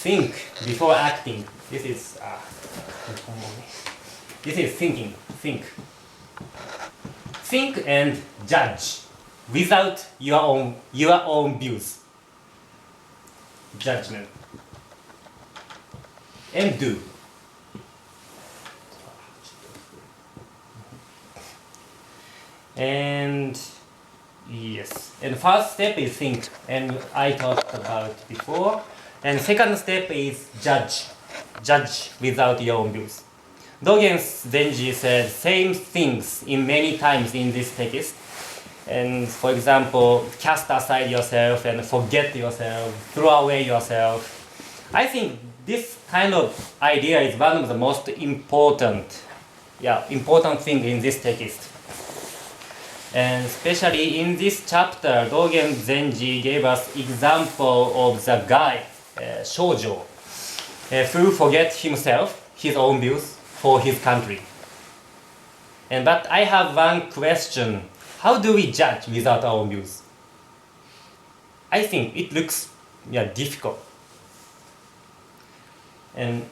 think before acting. This is thinking. Think and judge without your own views. Judgment. And do. And yes, and first step is think, and I talked about before. And second step is judge without your own views. Dogen Zenji said same things in many times in this text. And for example, cast aside yourself and forget yourself, throw away yourself. I think this kind of idea is one of the most important thing in this text. And especially in this chapter, Dogen Zenji gave us example of the guy, Shoujo, who forget himself, his own views, for his country. But I have one question. How do we judge without our own views? I think it looks difficult. And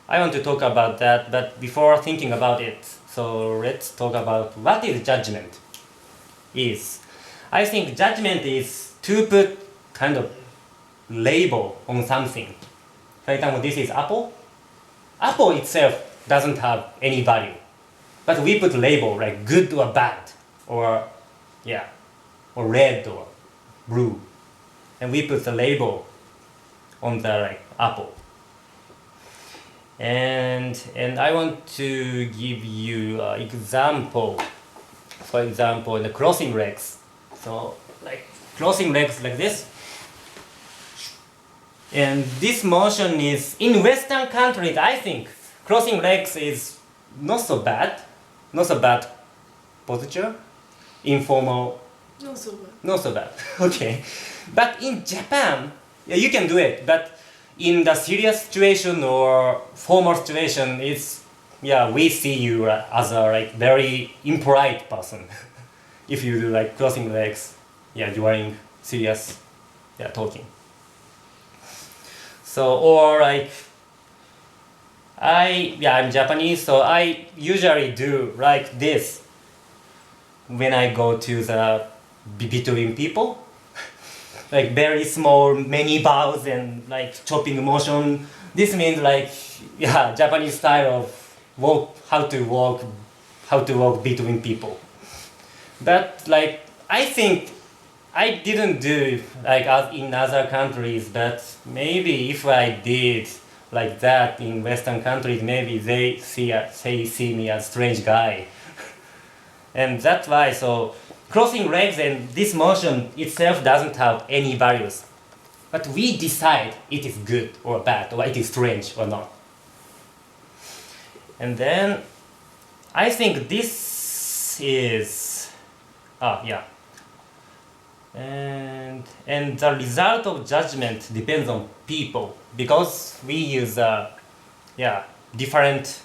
I want to talk about that, but before thinking about it, so let's talk about what is judgment is. I think judgment is to put kind of label on something. For example, this is apple. Apple itself doesn't have any value, but we put label like good or bad, or red or blue, and we put the label on the apple. And I want to give you an example. For example, the crossing legs. So crossing legs like this. And this motion is, in Western countries, I think, crossing legs is not so bad posture, informal. Not so bad, okay. But in Japan, you can do it, but in the serious situation or formal situation, we see you as a very impolite person if you do crossing legs, during serious talking. So or I'm Japanese, so I usually do like this when I go to the between people. Very small, many bows and chopping motion. This means Japanese style of how to walk between people. But I think I didn't do as in other countries, but maybe if I did like that in Western countries, maybe they see me as strange guy. And that's why, so crossing legs and this motion itself doesn't have any values. But we decide it is good or bad, or it is strange or not. And then I think this is, And the result of judgment depends on people, because we use different,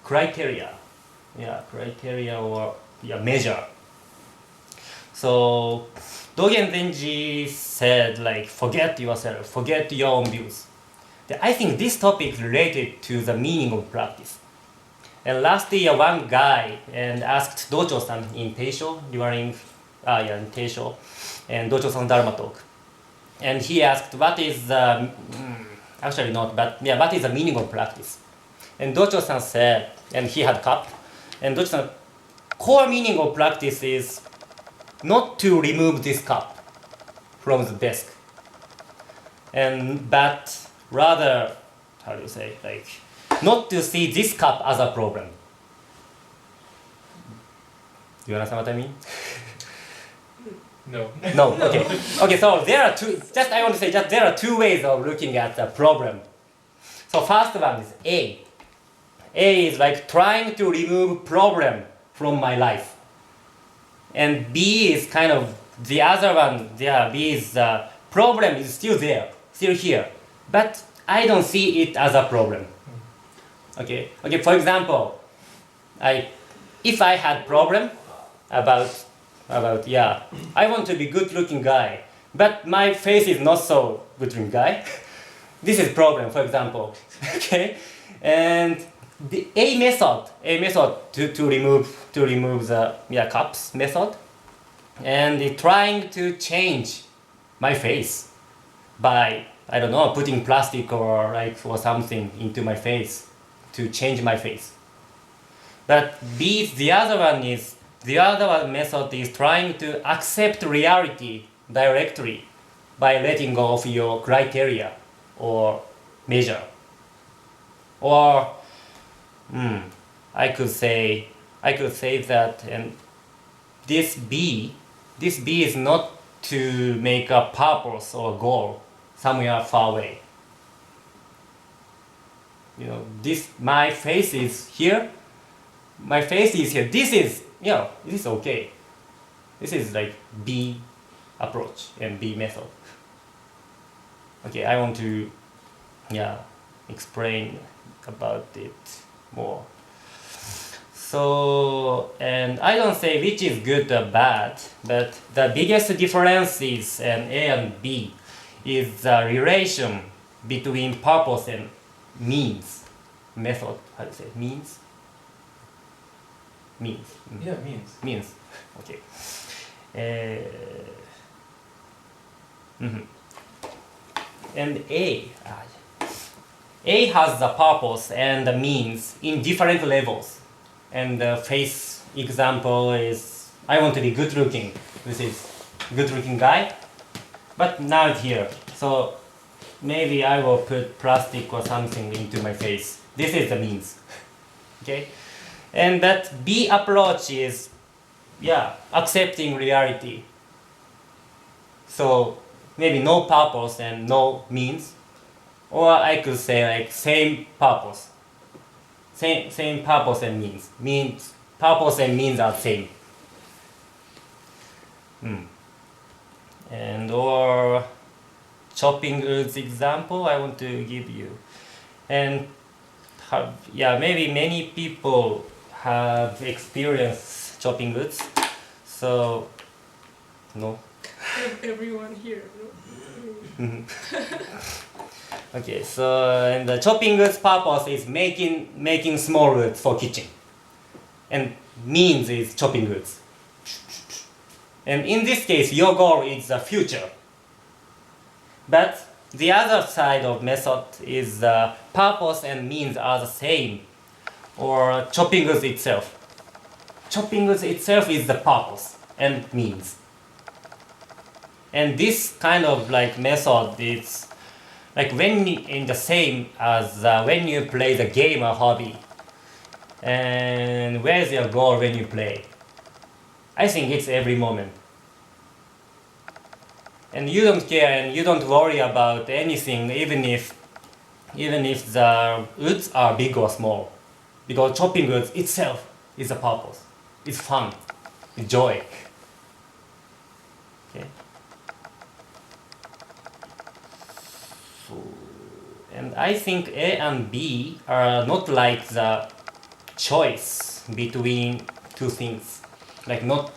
criteria. Criteria or measure. So Dogen Zenji said forget yourself, forget your own views. I think this topic is related to the meaning of practice. And last year one guy asked Docho-san in Teisho during in Teisho and Docho-san Dharma talk. And he asked what is the what is the meaning of practice? And Docho-san said, and he had cup, and Docho-san, core meaning of practice is not to remove this cup from the desk, but rather, not to see this cup as a problem. Do you understand what I mean? No. No. Okay. Okay. So there are two. I want to say there are two ways of looking at the problem. So first one is A. A is trying to remove problem from my life. And B is kind of the other one. B is the problem is still there, still here, but I don't see it as a problem. Okay. Okay. For example, if I had problem about I want to be good-looking guy, but my face is not so good-looking guy. This is problem, for example. Okay, and the a method to remove the cups method, and it trying to change my face by, I don't know, putting plastic or something into my face to change my face. But the other one method is trying to accept reality directly by letting go of your criteria or measure. Or I could say that, and this B is not to make a purpose or goal somewhere far away. You know, my face is here. My face is here. This is okay. This is like B approach and B method. Okay, I want to explain about it more. So, and I don't say which is good or bad, but the biggest difference is in A and B is the relation between purpose and means method. How to say means? Means. Yeah, means. Means. Okay. And A has the purpose and the means in different levels. And the face example is, I want to be good looking. This is good looking guy. But now it's here. So maybe I will put plastic or something into my face. This is the means. Okay? And that B approach is, accepting reality. So maybe no purpose and no means. Or I could say like same purpose. Same purpose and means. Purpose and means are same. And or chopping woods example I want to give you. And maybe many people have experienced chopping woods. So no. Everyone here. Okay, so and the chopping woods purpose is making small woods for kitchen, and means is chopping woods. And in this case, your goal is the future. But the other side of method is purpose and means are the same, or chopping woods itself. Chopping woods itself is the purpose and means. And this kind of like method is like in the same as when you play the game or hobby. And where's your goal when you play? I think it's every moment. And you don't care and you don't worry about anything, even if the woods are big or small, because chopping woods itself is a purpose. It's fun, it's joy. Okay. And I think A and B are not like the choice between two things, like not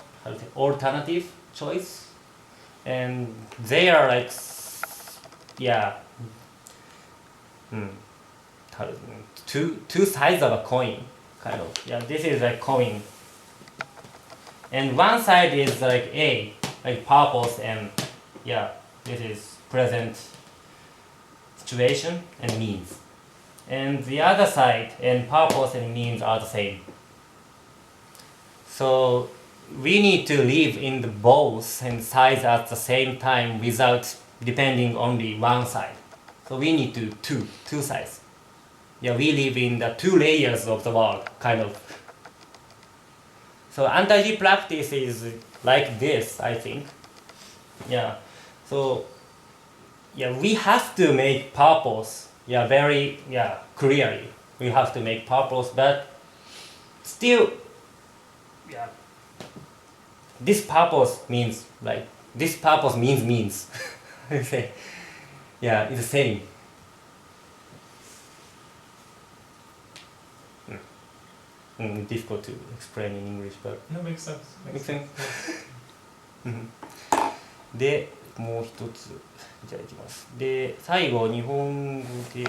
alternative choice, and they are like two sides of a coin, kind of. This is a coin, and one side is like A, like purpose, and this is present situation and means. And the other side and purpose and means are the same. So we need to live in the both and sides at the same time without depending only one side. So we need to two sides. We live in the two layers of the world, kind of. So anti-G practice is like this, I think. So we have to make purpose, very clearly. We have to make purpose, but still, this purpose means means. I say, it's the same. Difficult to explain in English, but No, makes sense. makes sense. もう一つじゃあいきます。で最後日本語で